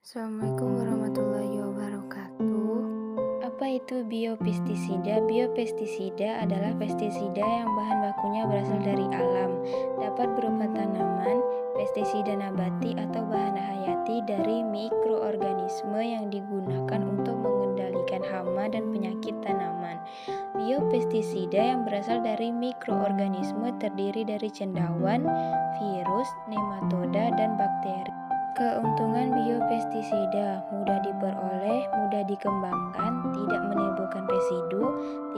Assalamualaikum warahmatullahi wabarakatuh. Apa itu biopestisida? Biopestisida adalah pestisida yang bahan bakunya berasal dari alam, dapat berupa tanaman, pestisida nabati atau bahan hayati dari mikroorganisme yang digunakan untuk mengendalikan hama dan penyakit tanaman. Biopestisida yang berasal dari mikroorganisme terdiri dari cendawan, virus, nematoda, dan bakteri. Keuntungan biopestisida: mudah diperoleh, mudah dikembangkan, tidak menimbulkan residu,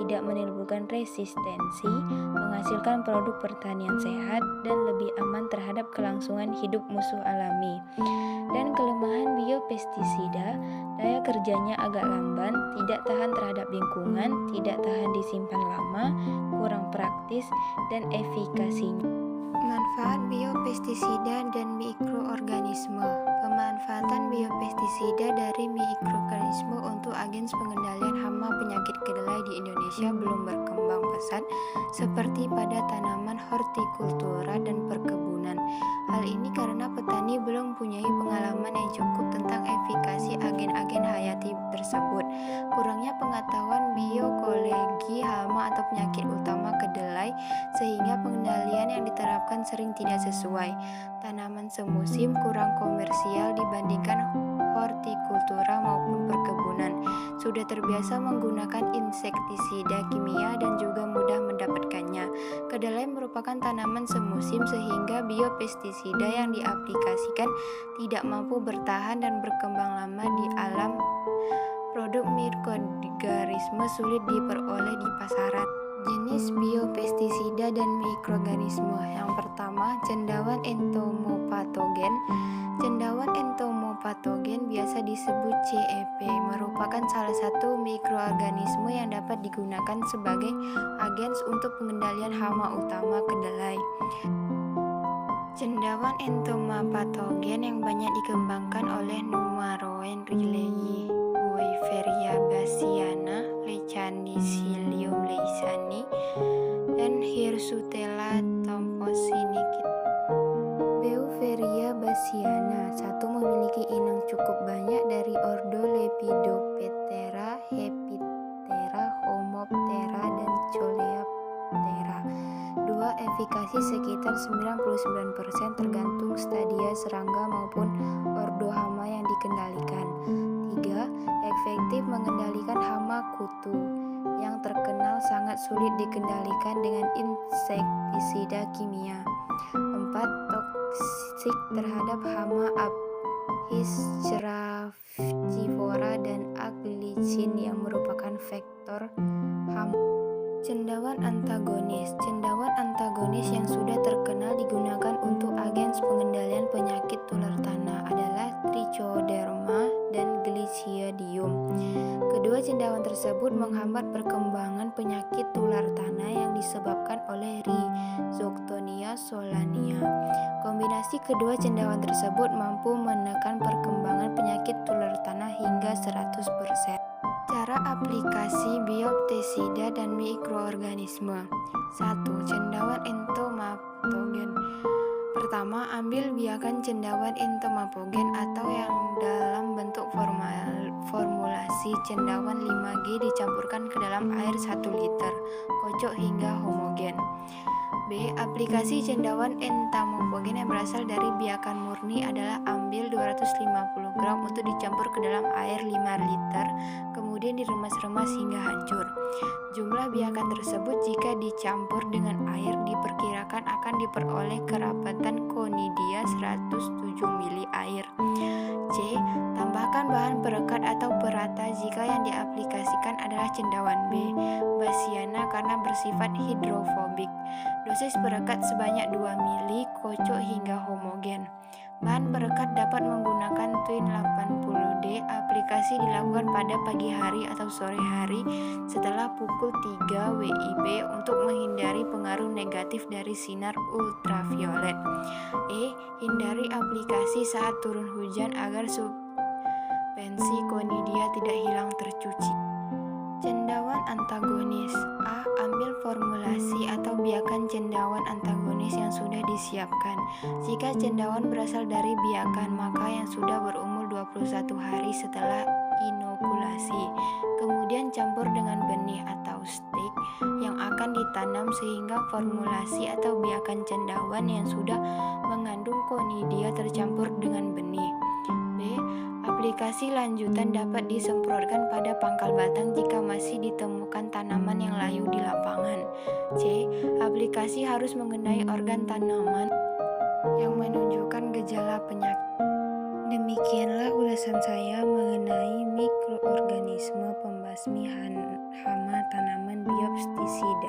tidak menimbulkan resistensi, menghasilkan produk pertanian sehat, dan lebih aman terhadap kelangsungan hidup musuh alami. Dan kelemahan biopestisida: daya kerjanya agak lamban, tidak tahan terhadap lingkungan, tidak tahan disimpan lama, kurang praktis, dan efikasinya. Manfaat biopestisida dan mikroorganisme. Pemanfaatan biopestisida dari mikroorganisme untuk agens pengendalian hama penyakit kedelai di Indonesia belum berkembang pesat seperti pada tanaman hortikultura dan perkebunan. Hal ini karena petani belum mempunyai pengalaman yang cukup tentang efikasi agen-agen hayati tersebut. Kurangnya pengetahuan biokologi hama atau penyakit utama kedelai sehingga pengendalian yang diterapkan sering tidak sesuai. Tanaman semusim kurang komersial dibandingkan hortikultura maupun perkebunan. Sudah terbiasa menggunakan insektisida kimia dan juga mudah mendapatkannya. Kedelai merupakan tanaman semusim sehingga biopestisida yang diaplikasikan tidak mampu bertahan dan berkembang lama di alam. Produk mikroorganisme sulit diperoleh di pasaran. Jenis biopestisida dan mikroorganisme. Yang pertama, cendawan entomopatogen. Cendawan entomopatogen biasa disebut CEP, merupakan salah satu mikroorganisme yang dapat digunakan sebagai agens untuk pengendalian hama utama kedelai. Cendawan entomopatogen yang banyak dikembangkan oleh Numaroen rilei, Beauveria bassiana, Lecanicilium leisani, dan Hirsutella thomsoniana. Beauveria bassiana satu memiliki inang cukup banyak dari ordo Lepidoptera, Hemiptera, Homoptera, dan Coleoptera. 2. Efikasi sekitar 99% tergantung stadia serangga maupun ordo hama yang dikendalikan. 3. Efektif mengendalikan hama kutu yang terkenal sangat sulit dikendalikan dengan insektisida kimia. 4. Toksik terhadap hama Apis cerevivora dan aglicin yang merupakan vektor hama. Cendawan antagonis. Cendawan antagonis yang sudah terkenal digunakan untuk agens pengendalian penyakit tular tanah adalah Trichoderma dan Glycidium. Kedua cendawan tersebut menghambat perkembangan penyakit tular tanah yang disebabkan oleh Rhizoctonia solania. Kombinasi kedua cendawan tersebut mampu menekan perkembangan penyakit tular tanah hingga 100%. Cara aplikasi biopestisida dan mikroorganisme. 1. Cendawan entomopatogen. Pertama, ambil biakan cendawan entomopagen atau yang dalam bentuk formulasi cendawan 5G dicampurkan ke dalam air 1 liter, kocok hingga homogen. B. Aplikasi cendawan entomopagen yang berasal dari biakan murni adalah ambil 250 gram untuk dicampur ke dalam air 5 liter, kemudian diremas-remas hingga hancur. Jumlah biakan tersebut jika dicampur dengan air diperkirakan akan diperoleh kerapatan Conidia 107 mili air. C. Tambahkan bahan perekat atau perata jika yang diaplikasikan adalah cendawan B. bassiana karena bersifat hidrofobik. Dosis perekat sebanyak 2 mili, kocok hingga homogen. Bahan perekat dapat menggunakan Twin 80D. Aplikasi dilakukan pada pagi hari atau sore hari setelah pukul 3 WIB untuk menghindari pengaruh negatif dari sinar ultraviolet. E. Hindari aplikasi saat turun hujan agar suspensi Conidia tidak hilang tercuci. Cendawan antagonis. A. Ambil formulasi atau biakan cendawan antagonis yang sudah disiapkan. Jika cendawan berasal dari biakan, maka yang sudah berumur 21 hari setelah inokulasi. Kemudian campur dengan benih atau stik yang akan ditanam sehingga formulasi atau biakan cendawan yang sudah mengandung konidia tercampur dengan benih. B. Aplikasi lanjutan dapat disemprotkan pada pangkal batang jika masih ditemukan tanaman yang layu di lapangan. C. Aplikasi harus mengenai organ tanaman yang menunjukkan gejala penyakit. Demikianlah ulasan saya mengenai mikroorganisme pembasmi hama tanaman biopestisida.